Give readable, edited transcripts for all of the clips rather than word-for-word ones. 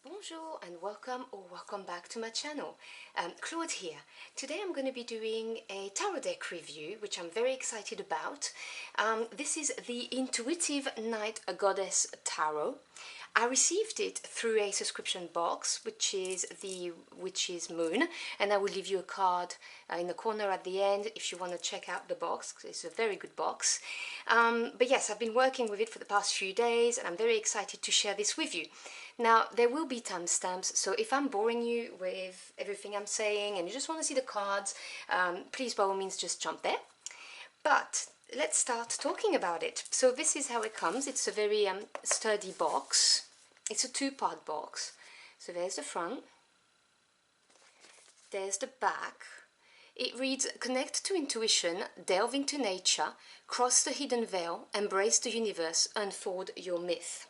Bonjour and welcome back to my channel. Claude here. Today I'm going to be doing a tarot deck review, which I'm very excited about. This is the Intuitive Night Goddess Tarot. I received it through a subscription box, which is the Witch's Moon, and I will leave you a card in the corner at the end if you want to check out the box, because it's a very good box. But yes, I've been working with it for the past few days, and I'm very excited to share this with you. Now, there will be timestamps, so if I'm boring you with everything I'm saying and you just want to see the cards, please by all means just jump there. But let's start talking about it. So this is how it comes. It's a very sturdy box. It's a two-part box. So there's the front, there's the back. It reads, connect to intuition, delve into nature, cross the hidden veil, embrace the universe, unfold your myth.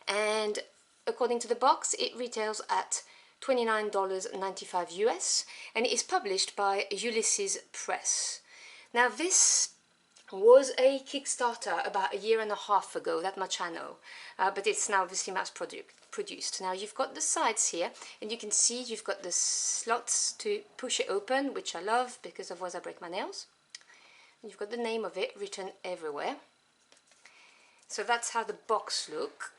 And according to the box, it retails at $29.95 US, and it is published by Ulysses Press. Now this was a Kickstarter about 1.5 years ago, that much I know, but it's now obviously mass produced. Now you've got the sides here, and you can see you've got the slots to push it open, which I love because otherwise I break my nails. And you've got the name of it written everywhere. So that's how the box looks.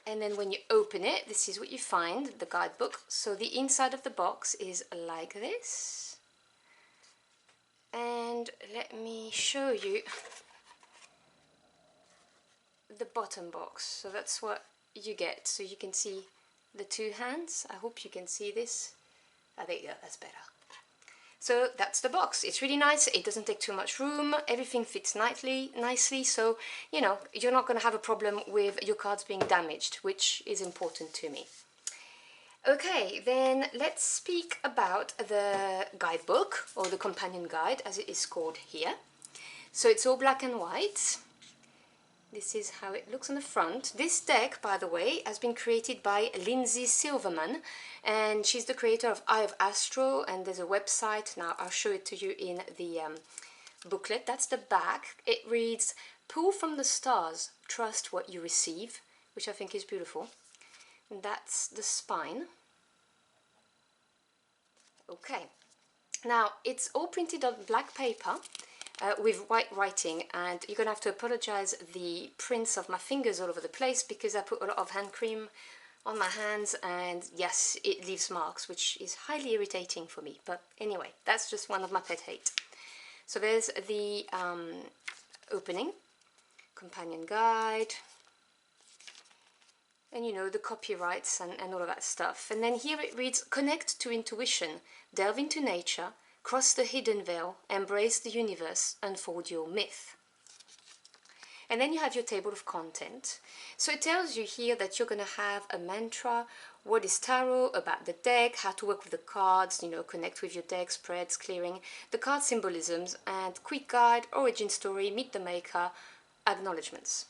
And then when you open it, this is what you find, the guidebook. So the inside of the box is like this. And let me show you the bottom box. So that's what you get. So you can see the two hands. I hope you can see this. There you go, that's better. So that's the box. It's really nice. It doesn't take too much room. Everything fits nicely. So, you know, you're not going to have a problem with your cards being damaged, which is important to me. Okay, then let's speak about the guidebook, or the companion guide, as it is called here. So it's all black and white. This is how it looks on the front. This deck, by the way, has been created by Linzi Silverman, and she's the creator of Eye of Astro, and there's a website. Now I'll show it to you in the booklet. That's the back. It reads, pull from the stars, trust what you receive, which I think is beautiful. And that's the spine. Okay, now it's all printed on black paper with white writing, and you're gonna have to apologize the prints of my fingers all over the place because I put a lot of hand cream on my hands, and yes, it leaves marks, which is highly irritating for me. But anyway, that's just one of my pet hate. So there's the opening, companion guide, and you know, the copyrights and all of that stuff. And then here it reads, connect to intuition, delve into nature, cross the hidden veil, embrace the universe, unfold your myth. And then you have your table of content. So it tells you here that you're going to have a mantra, what is tarot, about the deck, how to work with the cards, you know, connect with your deck, spreads, clearing, the card symbolisms, and quick guide, origin story, meet the maker, acknowledgements.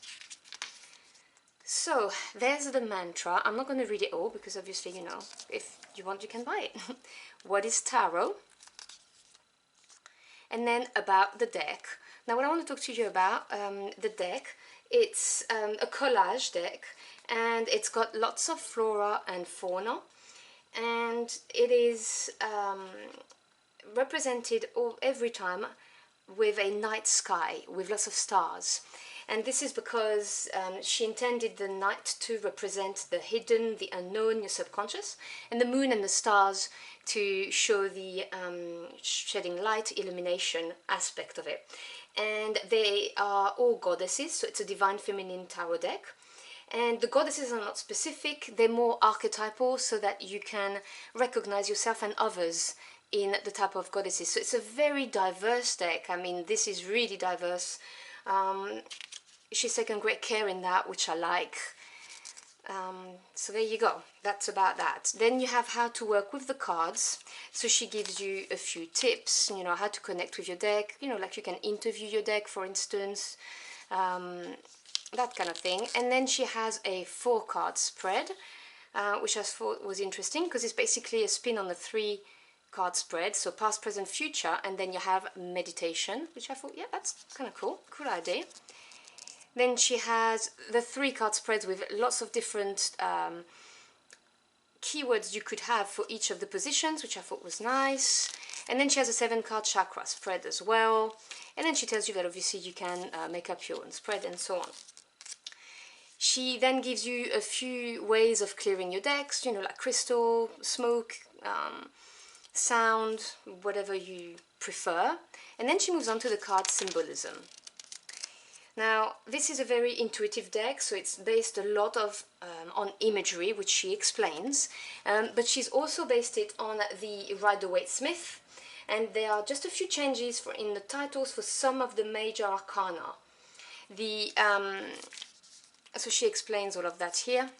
So there's the mantra. I'm not going to read it all because obviously, you know, if you want, you can buy it. What is tarot? And then about the deck. Now what I want to talk to you about, the deck, it's a collage deck, and it's got lots of flora and fauna, and it is represented every time with a night sky with lots of stars. And this is because she intended the night to represent the hidden, the unknown, your subconscious, and the moon and the stars to show the shedding light, illumination aspect of it. And they are all goddesses, so it's a divine feminine tarot deck. And the goddesses are not specific, they're more archetypal, so that you can recognize yourself and others in the type of goddesses. So it's a very diverse deck. I mean, this is really diverse. She's taken great care in that, which I like. So there you go, that's about that. Then you have how to work with the cards. So she gives you a few tips, you know, how to connect with your deck, you know, like you can interview your deck, for instance, that kind of thing. And then she has a 4-card spread, which I thought was interesting because it's basically a spin on the 3-card spread, so past, present, future, and then you have meditation, which I thought, yeah, that's kind of cool idea. Then she has the 3-card spreads with lots of different keywords you could have for each of the positions, which I thought was nice. And then she has a 7-card chakra spread as well. And then she tells you that obviously you can make up your own spread and so on. She then gives you a few ways of clearing your decks, you know, like crystal, smoke, sound, whatever you prefer. And then she moves on to the card symbolism. Now, this is a very intuitive deck, so it's based a lot of on imagery, which she explains, but she's also based it on the Rider-Waite-Smith, and there are just a few changes in the titles for some of the major arcana. So she explains all of that here.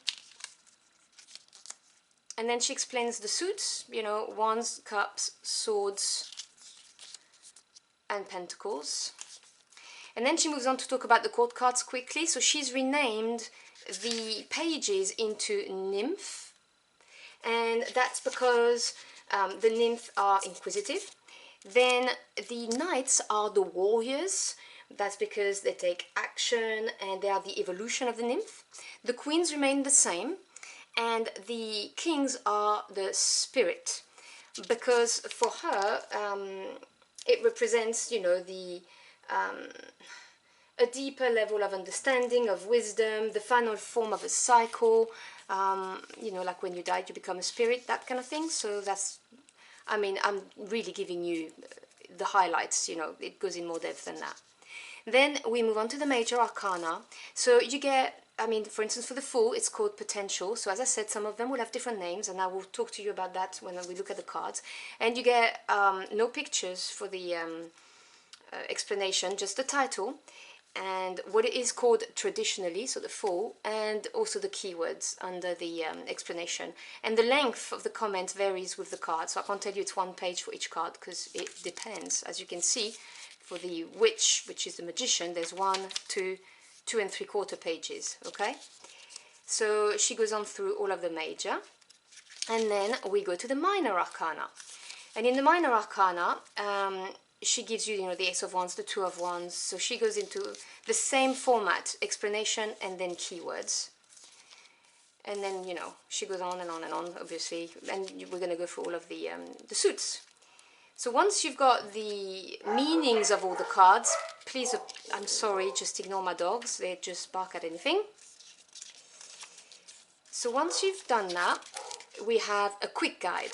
And then she explains the suits, you know, wands, cups, swords, and pentacles. And then she moves on to talk about the court cards quickly. So she's renamed the pages into nymph. And that's because the nymphs are inquisitive. Then the knights are the warriors. That's because they take action and they are the evolution of the nymph. The queens remain the same. And the kings are the spirit. Because for her, it represents, you know, a deeper level of understanding, of wisdom, the final form of a cycle, you know, like when you die you become a spirit, that kind of thing. So that's, I mean, I'm really giving you the highlights, you know, it goes in more depth than that. Then we move on to the major arcana. So you get, I mean, for instance, for the Fool, it's called Potential. So as I said, some of them will have different names, and I will talk to you about that when we look at the cards. And you get no pictures for the explanation, just the title, and what it is called traditionally, so the Fool, and also the keywords under the explanation. And the length of the comment varies with the card, so I can't tell you it's 1 page for each card, because it depends. As you can see, for the Witch, which is the Magician, there's 1, 2, 2 and 3/4 pages, okay? So she goes on through all of the major, and then we go to the minor arcana. And in the minor arcana, she gives you, you know, the Ace of Wands, the Two of Wands, so she goes into the same format, explanation and then keywords. And then, you know, she goes on and on and on, obviously, and we're going to go through all of the suits. So once you've got the meanings of all the cards, please, I'm sorry, just ignore my dogs, they just bark at anything. So once you've done that, we have a quick guide.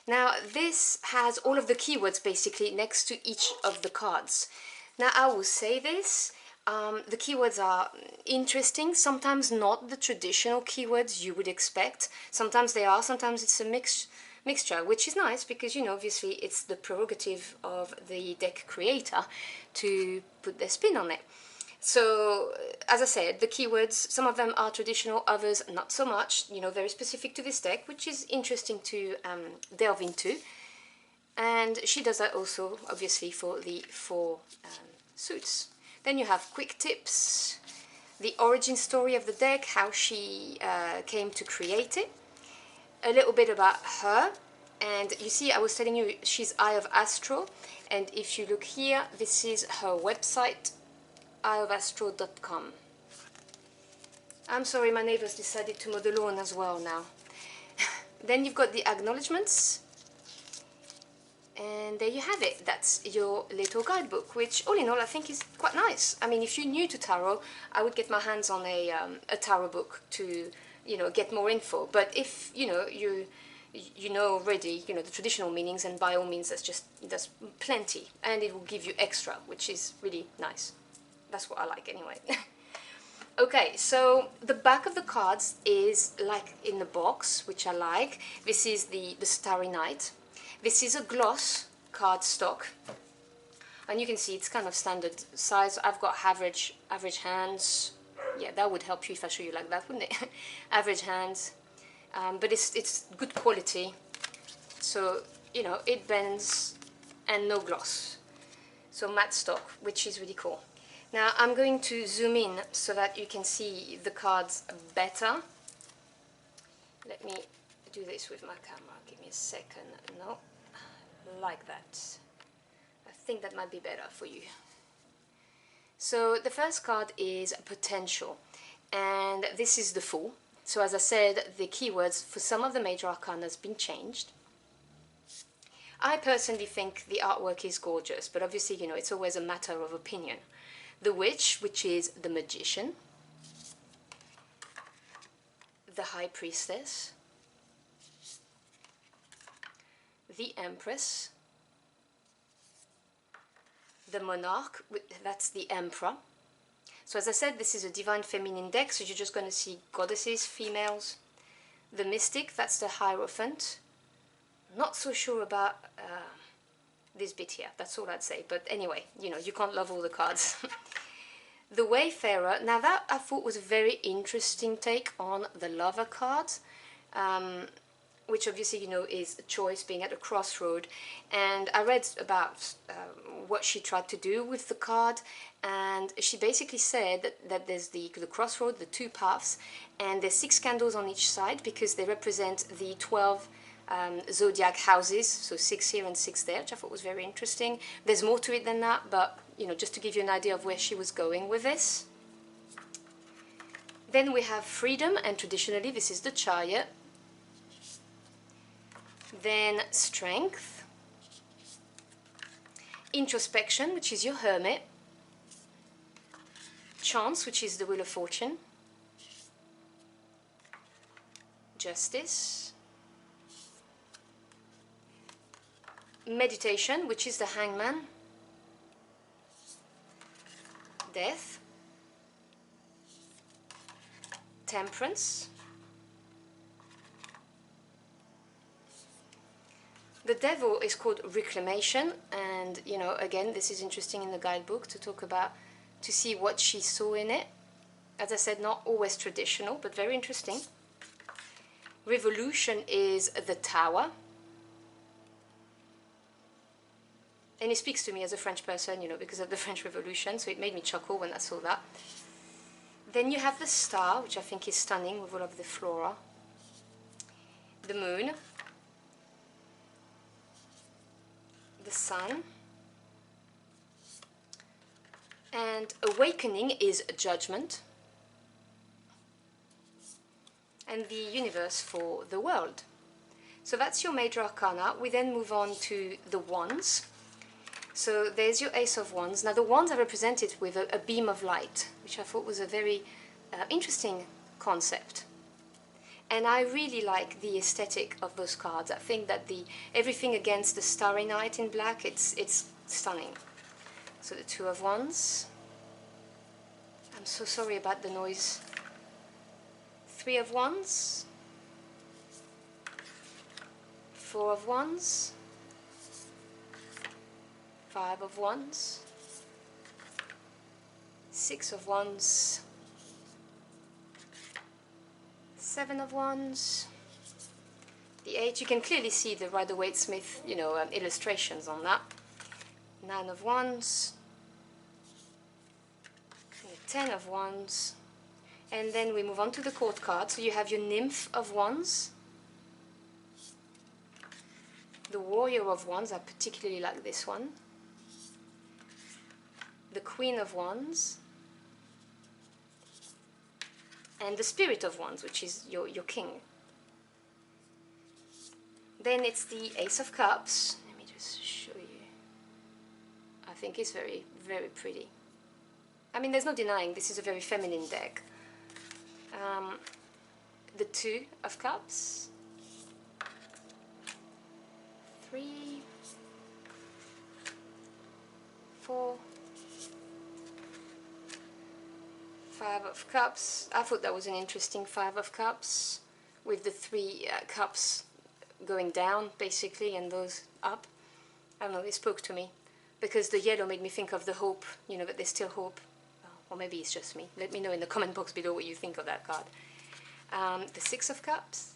Now this has all of the keywords basically next to each of the cards. Now I will say this, the keywords are interesting, sometimes not the traditional keywords you would expect. Sometimes they are, sometimes it's a mixture, which is nice because, you know, obviously it's the prerogative of the deck creator to put their spin on it. So, as I said, the keywords, some of them are traditional, others not so much, you know, very specific to this deck, which is interesting to delve into. And she does that also, obviously, for the 4 suits. Then you have quick tips, the origin story of the deck, how she came to create it, a little bit about her. And you see, I was telling you, she's Eye of Astro, and if you look here, this is her website, eyeofastro.com. I'm sorry, my neighbors decided to mow the lawn as well now. Then you've got the acknowledgements, and there you have it. That's your little guidebook, which all in all I think is quite nice. I mean, if you're new to tarot, I would get my hands on a tarot book to, you know, get more info. But if, you know, you know already, you know, the traditional meanings, and by all means that's plenty, and it will give you extra, which is really nice. That's what I like anyway. Okay, so the back of the cards is like in the box, which I like. This is the Starry Night. This is a gloss card stock, and you can see it's kind of standard size. I've got average hands. Yeah, that would help you if I show you like that, wouldn't it? Average hands, but it's good quality. So, you know, it bends and no gloss. So matte stock, which is really cool. Now I'm going to zoom in so that you can see the cards better. Let me do this with my camera. Give me a second. No, like that. I think that might be better for you. So the first card is Potential, and this is the Fool. So as I said, the keywords for some of the major arcana has been changed. I personally think the artwork is gorgeous, but obviously, you know, it's always a matter of opinion. The Witch, which is the Magician, the High Priestess, the Empress, the Monarch, that's the Emperor. So as I said, this is a divine feminine deck, so you're just going to see goddesses, females. The Mystic, that's the Hierophant. Not so sure about this bit here, that's all I'd say. But anyway, you know, you can't love all the cards. The Wayfarer, now that I thought was a very interesting take on the Lover card, which obviously, you know, is a choice, being at a crossroad. And I read about what she tried to do with the card, and she basically said that there's the crossroad, the two paths, and there's 6 candles on each side because they represent the 12 zodiac houses, so 6 here and 6 there, which I thought was very interesting. There's more to it than that, but you know, just to give you an idea of where she was going with this. Then we have Freedom, and traditionally this is the Chariot. Then Strength, Introspection, which is your Hermit, Chance, which is the Wheel of Fortune, Justice, Meditation, which is the Hangman, Death, Temperance, the Devil is called Reclamation, and you know, again, this is interesting in the guidebook to talk about, to see what she saw in it. As I said, not always traditional, but very interesting. Revolution is the Tower, and it speaks to me as a French person, you know, because of the French Revolution, so it made me chuckle when I saw that. Then you have the Star, which I think is stunning with all of the flora. The Moon, the Sun, and Awakening is Judgment, and the Universe for the World. So that's your major arcana. We then move on to the Wands. So there's your Ace of Wands. Now the wands are represented with a beam of light, which I thought was a very interesting concept. And I really like the aesthetic of those cards. I think that everything against the Starry Night in black, it's stunning. So the Two of Wands. I'm so sorry about the noise. Three of Wands. Four of Wands. Five of Wands. Six of Wands. Seven of Wands. The 8, you can clearly see the Rider-Waite-Smith, you know, illustrations on that. 9 of Wands. And the 10 of Wands. And then we move on to the Court card. So you have your Nymph of Wands. The Warrior of Wands, I particularly like this one. The Queen of Wands. And the Spirit of Wands, which is your king. Then it's the Ace of Cups. Let me just show you. I think it's very, very pretty. I mean, there's no denying this is a very feminine deck. The Two of Cups. 3, 4, 5 of Cups. I thought that was an interesting 5 of Cups with the 3 cups going down basically and those up. I don't know, it spoke to me because the yellow made me think of the hope, you know, that there's still hope. Or maybe it's just me. Let me know in the comment box below what you think of that card. The 6 of Cups.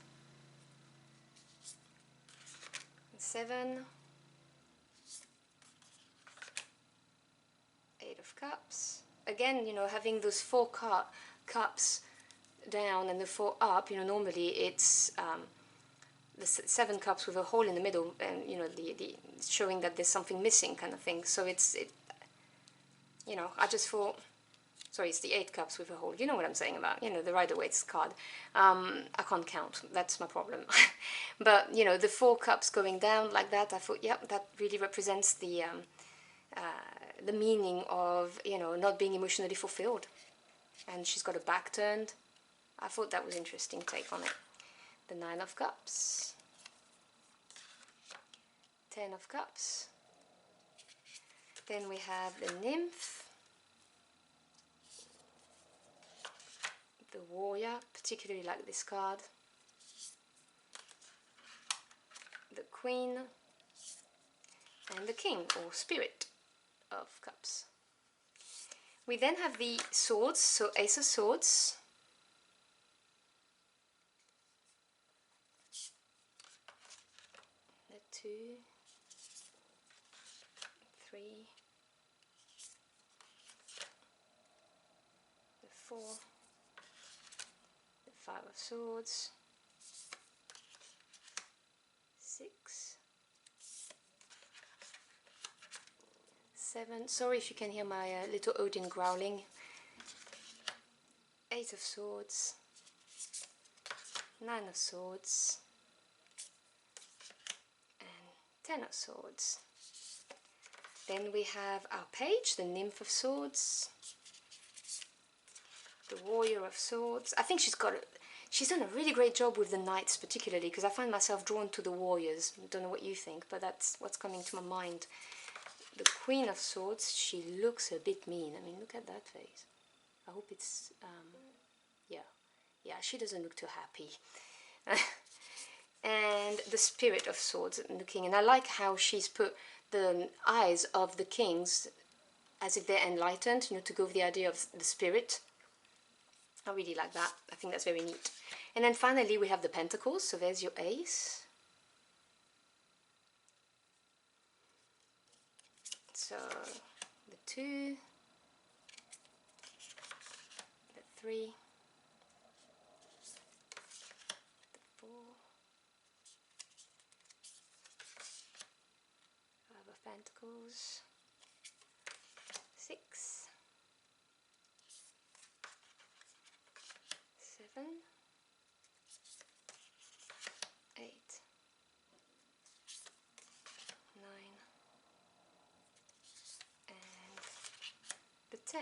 7. 8 of Cups. Again, you know, having those 4 cups down and the 4 up, you know, normally it's the 7 cups with a hole in the middle, and you know, the showing that there's something missing kind of thing. So you know, I just thought sorry, it's the 8 cups with a hole. You know what I'm saying about, you know, the Rider-Waite's card. I can't count, that's my problem. But, you know, the 4 cups going down like that, I thought, yep, that really represents the meaning of, you know, not being emotionally fulfilled. And she's got a back turned. I thought that was an interesting take on it. The 9 of Cups. 10 of Cups. Then we have the Nymph. The Warrior, particularly like this card. The Queen. And the King, or Spirit of Cups. We then have the Swords, so Ace of Swords. The 2, 3, the 4, the 5 of Swords, 6, 7, sorry if you can hear my little Odin growling, 8 of Swords, 9 of Swords, and 10 of Swords. Then we have our page, the Nymph of Swords, the Warrior of Swords. I think she's done a really great job with the Knights particularly, because I find myself drawn to the Warriors. I don't know what you think, but that's what's coming to my mind. The Queen of Swords, she looks a bit mean. I mean, look at that face. I hope it's, yeah, she doesn't look too happy. And the Spirit of Swords, the King. And I like how she's put the eyes of the kings as if they're enlightened, you know, to go with the idea of the spirit. I really like that. I think that's very neat. And then finally we have the Pentacles, so there's your Ace. So the 2, the 3, the 4, 5 of Pentacles, 6, 7, 8, 9, and the 10.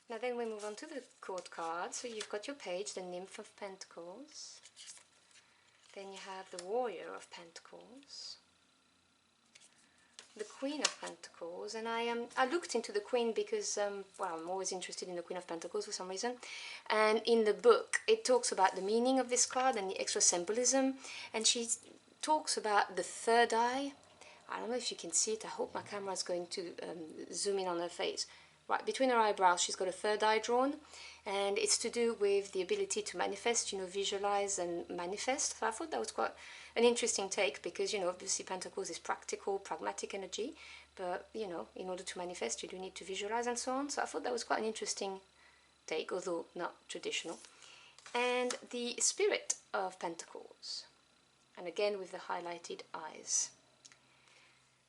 Now then we move on to the court card. So you've got your page, the Nymph of Pentacles. Then you have the Warrior of Pentacles, the Queen of Pentacles, and I looked into the Queen because well, I'm always interested in the Queen of Pentacles for some reason, and in the book it talks about the meaning of this card and the extra symbolism, and she talks about the third eye. I don't know if you can see it. I hope my camera is going to zoom in on her face. Right between her eyebrows she's got a third eye drawn, and it's to do with the ability to manifest, you know, visualize and manifest. So I thought that was quite an interesting take because, you know, obviously Pentacles is practical, pragmatic energy, but, you know, in order to manifest you do need to visualize and so on. So I thought that was quite an interesting take, although not traditional. And the Spirit of Pentacles, and again with the highlighted eyes.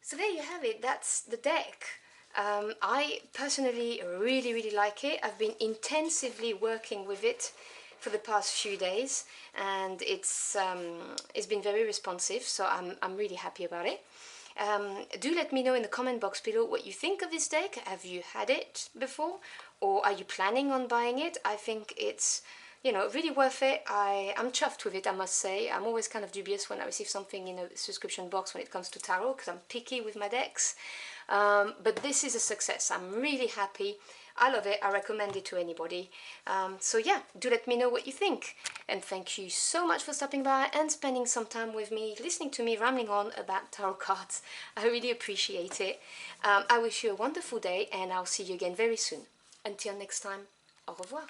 So there you have it, that's the deck. I personally really like it. I've been intensively working with it for the past few days, and it's been very responsive, so I'm really happy about it. Do let me know in the comment box below what you think of this deck. Have you had it before, or are you planning on buying it? I think it's, you know, really worth it. I'm chuffed with it, I must say. I'm always kind of dubious when I receive something in a subscription box when it comes to tarot, because I'm picky with my decks. But this is a success. I'm really happy. I love it. I recommend it to anybody. So yeah, do let me know what you think. And thank you so much for stopping by and spending some time with me, listening to me rambling on about tarot cards. I really appreciate it. I wish you a wonderful day, and I'll see you again very soon. Until next time, au revoir.